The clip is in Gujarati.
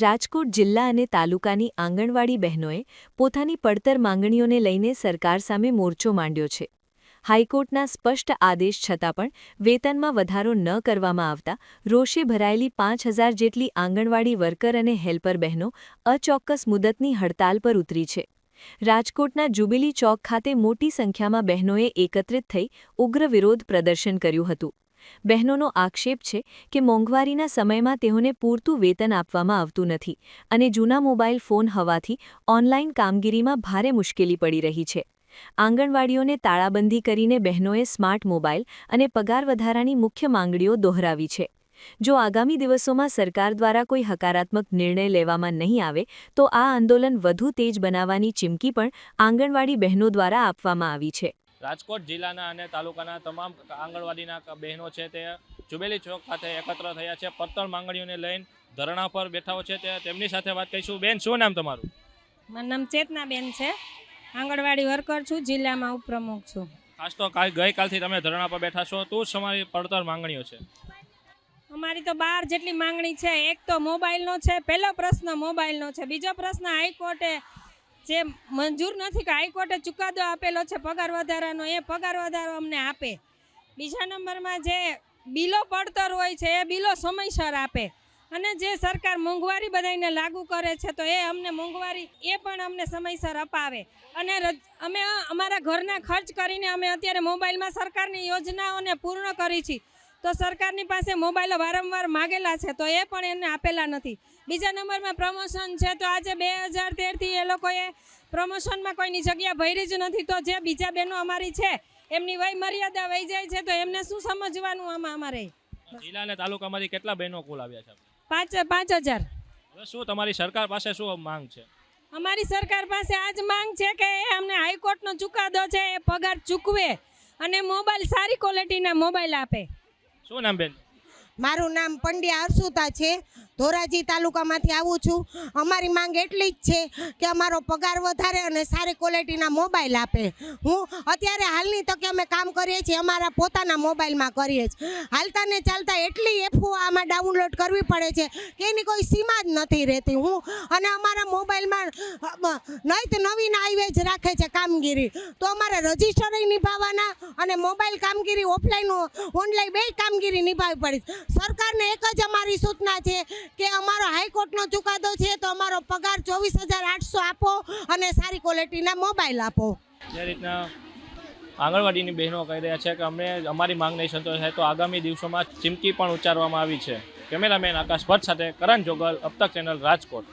રાજકોટ જિલ્લા અને તાલુકાની આંગણવાડી બહેનોએ પોતાની પડતર માંગણીઓને લઈને સરકાર સામે મોરચો માંડ્યો છે. હાઈકોર્ટના સ્પષ્ટ આદેશ છતાં પણ વેતનમાં વધારો ન કરવામાં આવતા રોષે ભરાયેલી 5,000 જેટલી આંગણવાડી વર્કર અને હેલ્પર બહેનો અચોક્કસ મુદતની હડતાલ પર ઉતરી છે. રાજકોટના જુબિલી ચોક ખાતે મોટી સંખ્યામાં બહેનોએ એકત્રિત થઈ ઉગ્ર વિરોધ પ્રદર્શન કર્યું હતું. બહેનોનો આક્ષેપ છે કે મોંઘવારીના સમયમાં તેઓને પૂરતું વેતન આપવામાં આવતું નથી અને જૂના મોબાઈલ ફોન હોવાથી ઓનલાઈન કામગીરીમાં ભારે મુશ્કેલી પડી રહી છે. આંગણવાડીઓને તાળાબંધી કરીને બહેનોએ સ્માર્ટ મોબાઈલ અને પગાર વધારાની મુખ્ય માંગણીઓ દોહરાવી છે. જો આગામી દિવસોમાં સરકાર દ્વારા કોઈ હકારાત્મક નિર્ણય લેવામાં નહીં આવે તો આ આંદોલન વધુ તેજ બનાવવાની ચીમકી પણ આંગણવાડી બહેનો દ્વારા આપવામાં આવી છે. રાજકોટ જિલ્લાના અને તાલુકાના તમામ આંગણવાડીના બહેનો છે તે જુબેલી ચોક ખાતે એકત્ર થયા છે. પડતર માંગણીઓને લઈને ધરણા પર બેઠાઓ છે. તેમની સાથે વાત કરીશું. બેન, શું નામ તમારું? મારું નામ ચેતનાબેન છે. આંગણવાડી વર્કર છું, જિલ્લામાં ઉપપ્રમુખ છું. ખાસ તો ગઈકાલથી તમે ધરણા પર બેઠા છો. તો તમારી પડતર માંગણીઓ છે? અમારી તો 12 જેટલી માંગણી છે. એક તો મોબાઈલનો છે, પહેલો પ્રશ્ન મોબાઈલનો છે. બીજો પ્રશ્ન હાઈકોર્ટે જે મંજૂર નથી કે હાઈકોર્ટે ચુકાદો આપેલો છે પગાર વધારાનો, એ પગાર વધારો અમને આપે. બીજા નંબરમાં જે બિલો પડતર હોય છે એ બિલો સમયસર આપે. અને જે સરકાર મોંઘવારી બધાને લાગુ કરે છે તો એ અમને મોંઘવારી એ પણ અમને સમયસર અપાવે. અને અમે અમારા ઘરના ખર્ચ કરીને અમે અત્યારે મોબાઈલમાં સરકારની યોજનાઓને પૂર્ણ કરી છે. તો સરકારની પાસે મોબાઈલો વારંવાર માગેલા છે તો એ પણ એને આપેલા નથી. બીજા નંબરમાં પ્રમોશન છે તો આજે 2013થી એ લોકોએ પ્રમોશનમાં કોઈની જગ્યા ભરી જ નથી. તો જે બીજા બહેનો અમારી છે એમની વય મર્યાદા વહી જાય છે તો એમને શું સમજવાનું આમાં? અમારે જિલ્લા અને તાલુકામાંથી કેટલા બહેનો કુલ આવ્યા છે? 5,000. હવે શું તમારી સરકાર પાસે શું માંગ છે? અમારી સરકાર પાસે આજ માંગ છે કે અમને હાઈકોર્ટનો ચુકાદો છે એ પગાર ચૂકવે અને મોબાઈલ સારી ક્વોલિટીના મોબાઈલ આપે. શું નામ બેન? મારું નામ પંડ્યા હર્ષુતા છે. ધોરાજી તાલુકામાંથી આવું છું. અમારી માંગ એટલી જ છે કે અમારો પગાર વધારે અને સારી ક્વોલિટીના મોબાઈલ આપે. હું અત્યારે હાલની તકે અમે કામ કરીએ છીએ અમારા પોતાના મોબાઈલમાં કરીએ છીએ. હાલતા ને ચાલતા એટલી એપો આમાં ડાઉનલોડ કરવી પડે છે કે એની કોઈ સીમા જ નથી રહેતી. અને અમારા મોબાઈલમાં નવી નવીન આવી જ રાખે છે કામગીરી. તો અમારે રજિસ્ટરે નિભાવવાના અને મોબાઈલ કામગીરી ઓફલાઈન ઓનલાઈન બે કામગીરી નિભાવવી પડે. સરકારને એક જ અમારી સૂચના છે કે અમારો હાઈકોર્ટનો ચુકાદો છે તો અમારો પગાર 24,800 આપો અને સારી ક્વોલિટીના મોબાઈલ આપો. જે રીતના આંગણવાડીની બહેનો કહી રહ્યા છે કે અમને અમારી માંગ નહીં સંતોષાય તો આગામી દિવસોમાં ચીમકી પણ ઉચ્ચારવામાં આવી છે. કેમેરામેન આકાશ ભટ્ટ સાથે કરણ જોગલ, અબતક ચેનલ, રાજકોટ.